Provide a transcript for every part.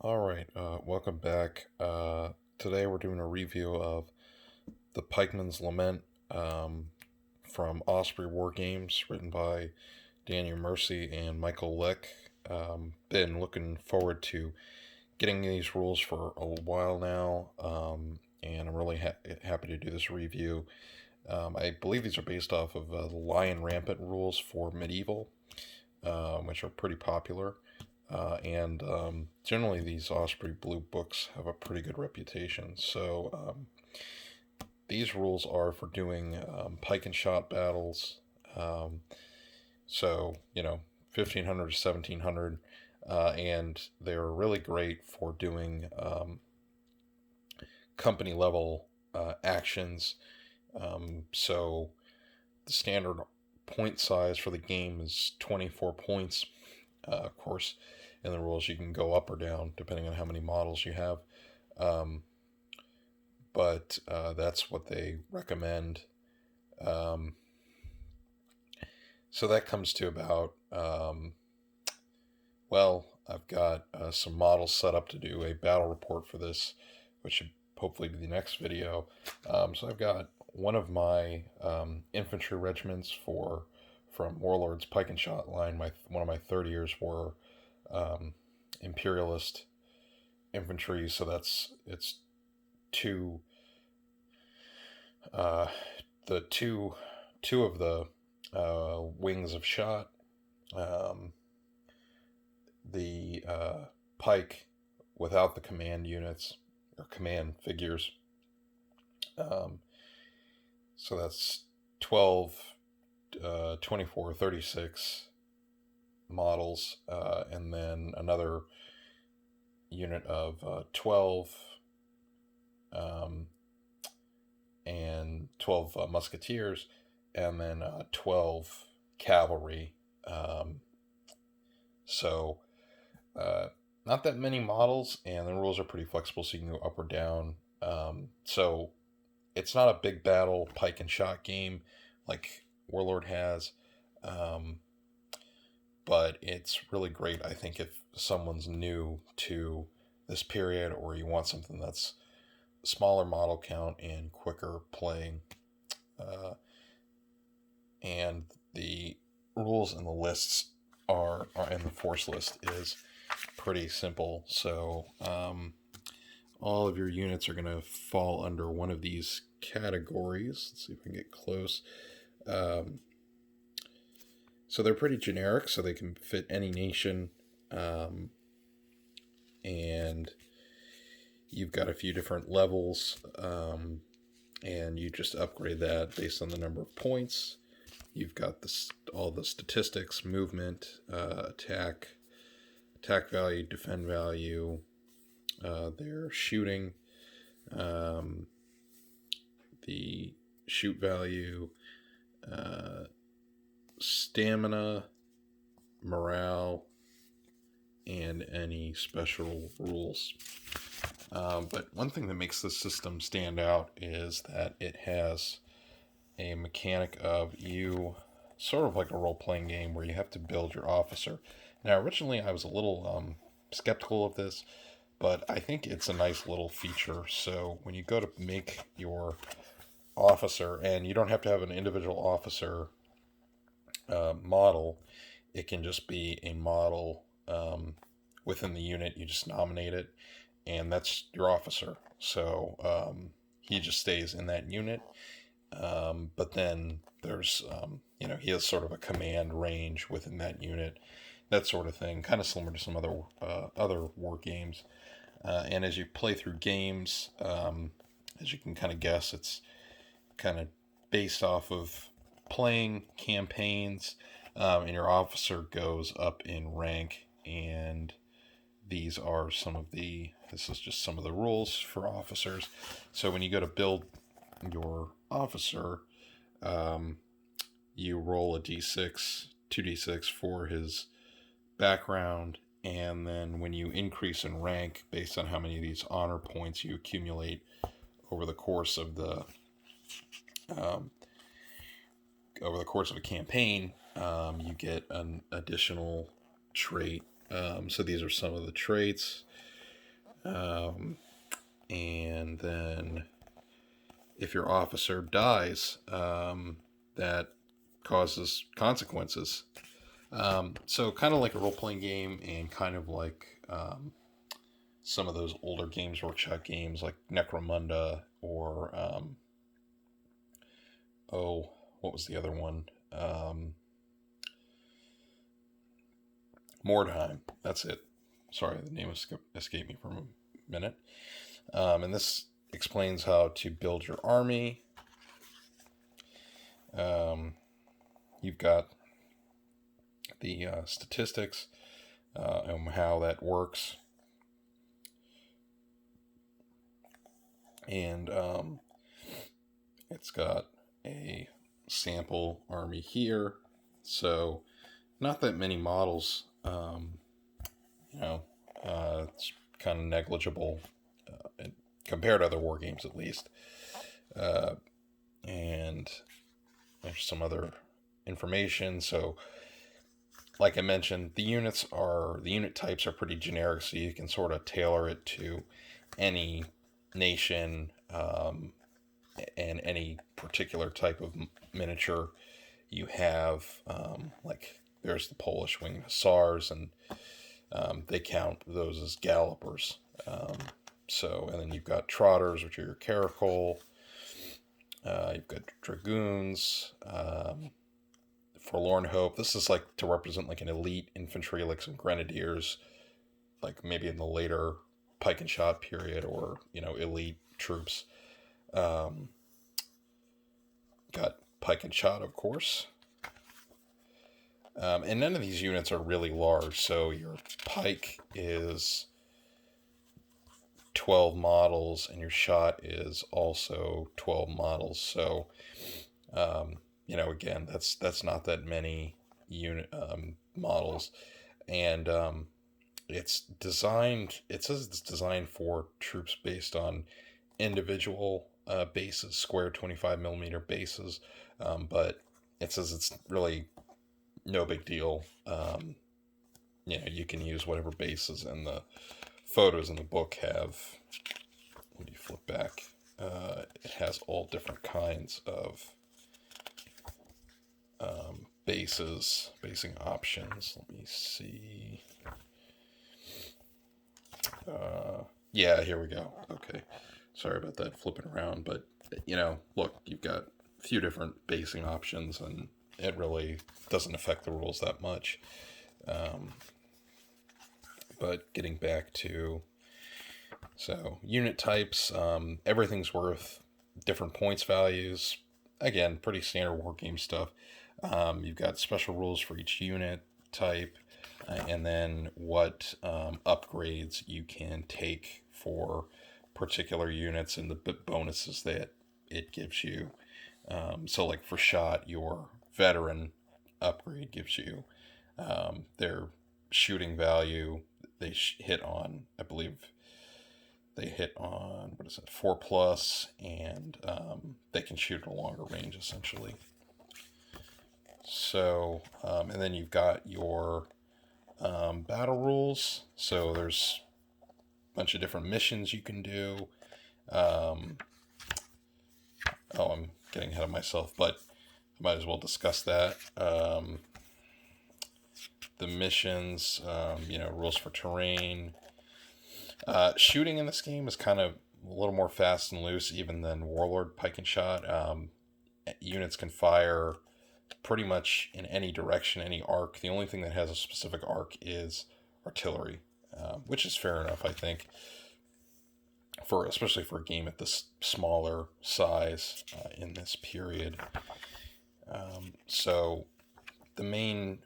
Alright, welcome back. Today we're doing a review of the Pikeman's Lament from Osprey Games, written by Daniel Mercy and Michael Leck. Been looking forward to getting these rules for a while now, and I'm really happy to do this review. I believe these are based off of the Lion Rampant rules for Medieval, which are pretty popular. And generally, these Osprey Blue books have a pretty good reputation. So these rules are for doing pike and shot battles. Um, so 1500 to 1700, and they're really great for doing company level actions. So the standard point size for the game is 24 points. Of course, in the rules, you can go up or down depending on how many models you have. Um, but that's what they recommend. Um, so that comes to about, I've got some models set up to do a battle report for this, which should hopefully be the next video. So I've got one of my infantry regiments from Warlord's Pike and Shot line. One of my third years were Imperialist infantry, so it's two uh, the two of the wings of shot, um, the pike without the command units or command figures. Um, so that's 12, 24, 36 models, and then another unit of 12, um, and 12 musketeers, and then 12 cavalry. So not that many models, and the rules are pretty flexible, so you can go up or down. So it's not a big battle pike and shot game like Warlord has. But it's really great, I think, if someone's new to this period or you want something that's smaller model count and quicker playing. And the rules and the lists and the force list is pretty simple. So all of your units are going to fall under one of these categories. Let's see if we can get close. So they're pretty generic, so they can fit any nation. And you've got a few different levels, and you just upgrade that based on the number of points. You've got all the statistics, movement, attack value, defend value, their shooting, the shoot value, stamina, morale, and any special rules. But one thing that makes this system stand out is that it has a mechanic of you, sort of like a role-playing game where you have to build your officer. Now, originally I was a little skeptical of this, but I think it's a nice little feature. So when you go to make your officer, and you don't have to have an individual officer model, it can just be a model within the unit. You just nominate it, and that's your officer. So he just stays in that unit. But then there's, he has sort of a command range within that unit, that sort of thing, kind of similar to some other war games. And as you play through games, as you can kind of guess, it's kind of based off of playing campaigns, and your officer goes up in rank, and this is just some of the rules for officers. So when you go to build your officer, you roll a d6, 2d6 for his background, and then when you increase in rank based on how many of these honor points you accumulate over the course of a campaign, you get an additional trait. So these are some of the traits. Um, and then if your officer dies, that causes consequences. So kind of like a role-playing game, and kind of like some of those older Games Workshop games like Necromunda, or oh, what was the other one? Mordheim. That's it. Sorry, the name escaped me for a minute. And this explains how to build your army. You've got the statistics and how that works. And it's got a sample army here. So not that many models. It's kind of negligible compared to other war games, at least. And there's some other information. So, like I mentioned, the unit types are pretty generic, so you can sort of tailor it to any nation and any particular type of miniature you have. Like there's the Polish winged hussars, and they count those as gallopers. And then you've got trotters, which are your caracole. You've got dragoons, forlorn hope. This is like to represent like an elite infantry, like some grenadiers, like maybe in the later pike and shot period, or elite troops. Got pike and shot, of course. And none of these units are really large, so your pike is 12 models, and your shot is also 12 models. So, again, that's not that many unit models, and it's designed. It says it's designed for troops based on individual bases, square 25mm bases, but it says it's really no big deal. You can use whatever bases, and the photos in the book have, when you flip back, it has all different kinds of basing options. Let me see. Yeah, here we go. Okay. Sorry about that flipping around, but, look, you've got a few different basing options, and it really doesn't affect the rules that much. But getting back to, unit types, everything's worth different points values. Again, pretty standard war game stuff. You've got special rules for each unit type, and then what upgrades you can take for particular units, and the bonuses that it gives you. So like for shot, your veteran upgrade gives you their shooting value. They hit on, I believe, what is it, 4+, and they can shoot at a longer range, essentially. So, and then you've got your battle rules. So there's a bunch of different missions you can do. I'm getting ahead of myself, but I might as well discuss that. The missions, rules for terrain. Shooting in this game is kind of a little more fast and loose even than Warlord Pike and Shot. Units can fire pretty much in any direction, any arc. The only thing that has a specific arc is artillery, which is fair enough, I think, especially for a game at this smaller size in this period. So the main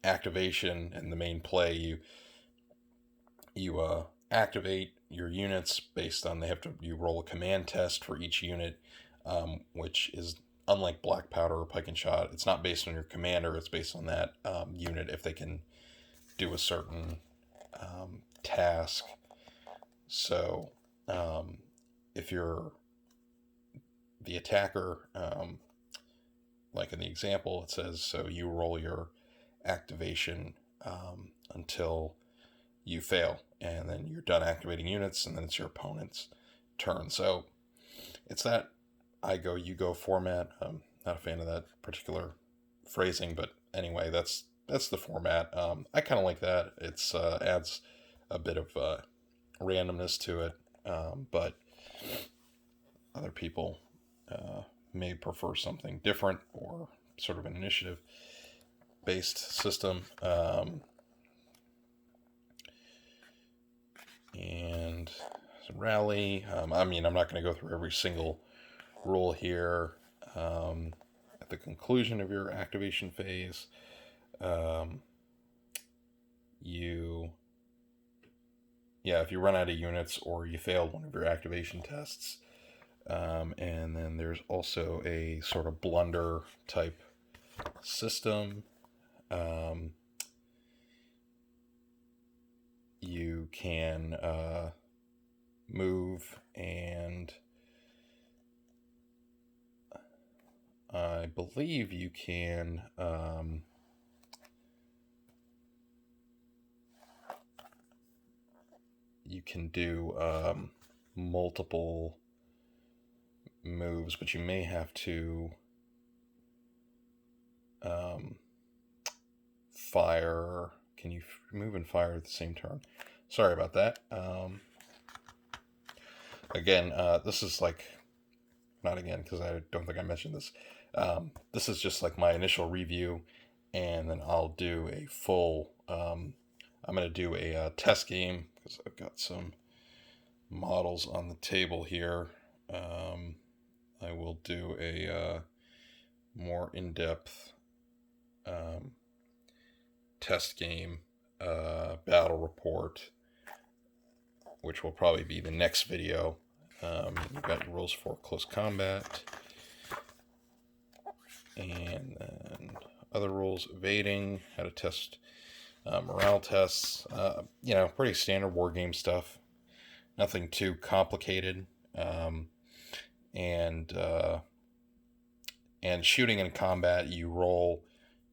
activation and the main play, you activate your units based on, you roll a command test for each unit, which is unlike Black Powder or Pike and Shot. It's not based on your commander, it's based on that unit, if they can do a certain task. So if you're the attacker, like in the example, it says, so you roll your activation until you fail, and then you're done activating units, and then it's your opponent's turn. So it's that I go, you go format. I'm not a fan of that particular phrasing, but anyway, that's the format. I kind of like that. It's adds a bit of randomness to it, but other people may prefer something different or sort of an initiative based system. And rally. I mean, I'm not going to go through every single rule here. At the conclusion of your activation phase, if you run out of units or you failed one of your activation tests, and then there's also a sort of blunder type system. You can move, and I believe you can do multiple moves, but you may have to fire. Can you move and fire at the same turn? Sorry about that. Again, this is like, not again, because I don't think I mentioned this. This is just like my initial review, and then I'll do a full, I'm going to do a test game, because I've got some models on the table here. I will do a more in-depth test game battle report, which will probably be the next video. You've got your rules for close combat, and then other rules: evading, how to test morale tests. Pretty standard war game stuff. Nothing too complicated. And shooting in combat, you roll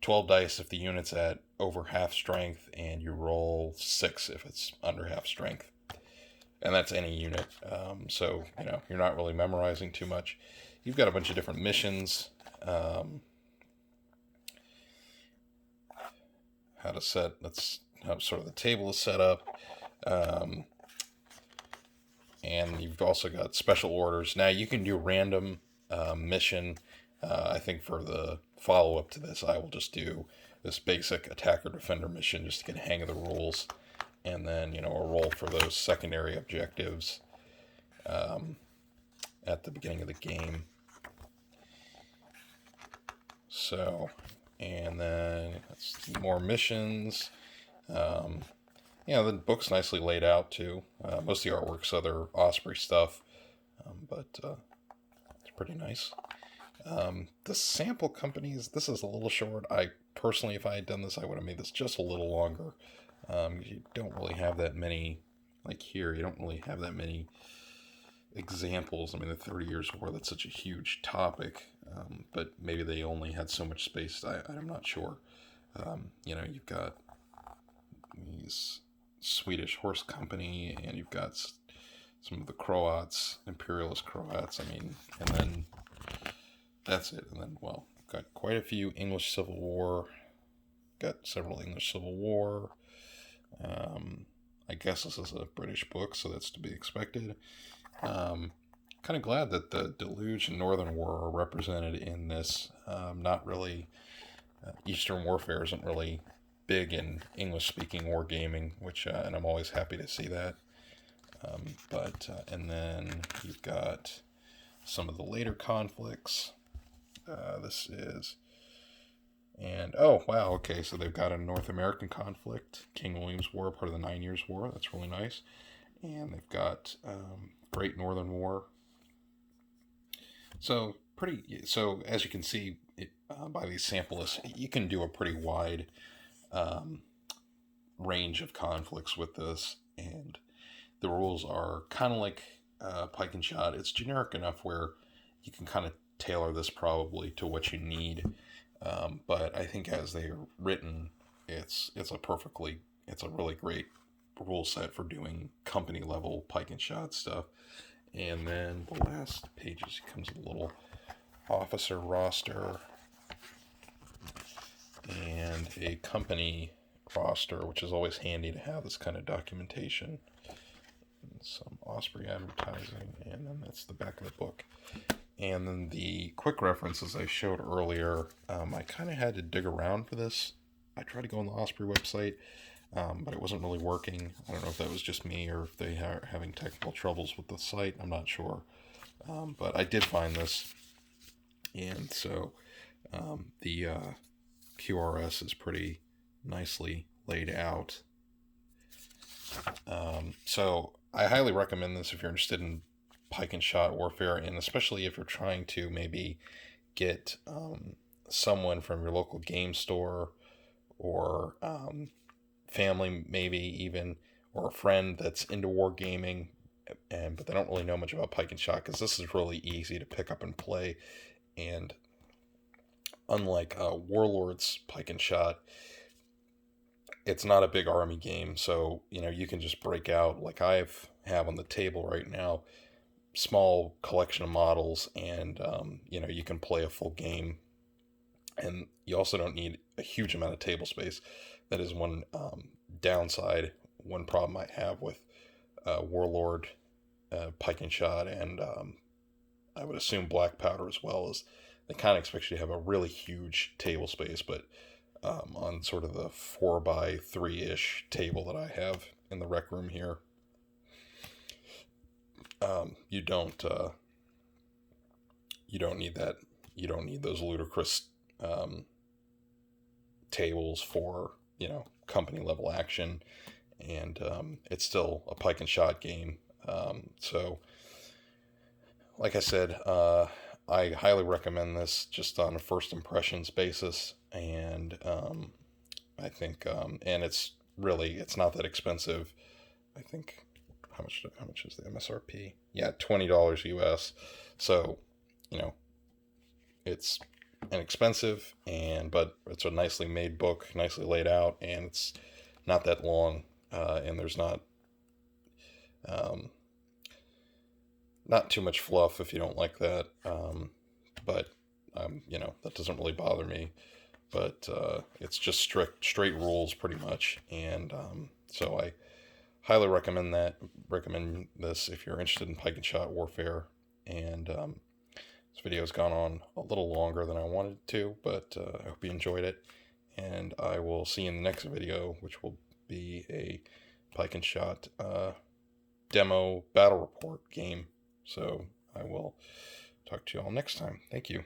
12 dice if the unit's at over half strength, and you roll 6 if it's under half strength. And that's any unit. So, you're not really memorizing too much. You've got a bunch of different missions. How sort of the table is set up. And you've also got special orders. Now, you can do random mission. I think for the follow-up to this, I will just do this basic attacker-defender mission just to get a hang of the rules. And then, a roll for those secondary objectives at the beginning of the game. So, and then more missions. The book's nicely laid out too. Most of the artwork's other Osprey stuff, but it's pretty nice. The sample companies, this is a little short. I personally, if I had done this, I would have made this just a little longer. You don't really have that many, like here, you don't really have that many examples. I mean, the 30 Years' War, that's such a huge topic, but maybe they only had so much space. I'm not sure. You've got these Swedish horse company, and you've got some of the Croats, imperialist Croats. I mean, and then that's it. And then, got quite a few English Civil War. Got several English Civil War. I guess this is a British book, so that's to be expected. Kind of glad that the Deluge and Northern War are represented in this. Not really, Eastern Warfare isn't really big in English-speaking wargaming, which, and I'm always happy to see that. And then you've got some of the later conflicts. So they've got a North American conflict, King William's War, part of the 9 Years' War. That's really nice. And they've got Great Northern War. So as you can see by these sample lists, you can do a pretty wide range of conflicts with this, and the rules are kind of like Pike and Shot. It's generic enough where you can kind of tailor this probably to what you need. But I think as they're written, it's a really great rule set for doing company level pike and shot stuff. And then the last pages comes a little officer roster and a company roster, which is always handy to have this kind of documentation. And some Osprey advertising, and then that's the back of the book. And then the quick references I showed earlier, I kind of had to dig around for this. I tried to go on the Osprey website, but it wasn't really working. I don't know if that was just me or if they are having technical troubles with the site. I'm not sure. But I did find this. And so the QRS is pretty nicely laid out. So I highly recommend this if you're interested in pike and shot warfare, and especially if you're trying to maybe get someone from your local game store or family, maybe even, or a friend that's into wargaming, but they don't really know much about pike and shot, because this is really easy to pick up and play. And unlike Warlords pike and shot, it's not a big army game, so you can just break out, like I have on the table right now, small collection of models, and you can play a full game. And you also don't need a huge amount of table space. That is one downside, one problem I have with Warlord pike and shot, and I would assume Black Powder as well, is they kind of expect you to have a really huge table space, but on sort of the 4x3-ish table that I have in the rec room here, you don't need that. You don't need those ludicrous tables for company level action, and it's still a pike and shot game. So like I said, I highly recommend this just on a first impressions basis, and I think and it's not that expensive. I think how much is the MSRP? Yeah, $20 US. So it's inexpensive, but it's a nicely made book, nicely laid out, and it's not that long, and there's not too much fluff if you don't like that, but that doesn't really bother me. But it's just straight rules pretty much, and so I highly recommend this if you're interested in pike and shot warfare. And this video's gone on a little longer than I wanted to, but I hope you enjoyed it, and I will see you in the next video, which will be a pike and shot demo battle report game. So I will talk to you all next time. Thank you.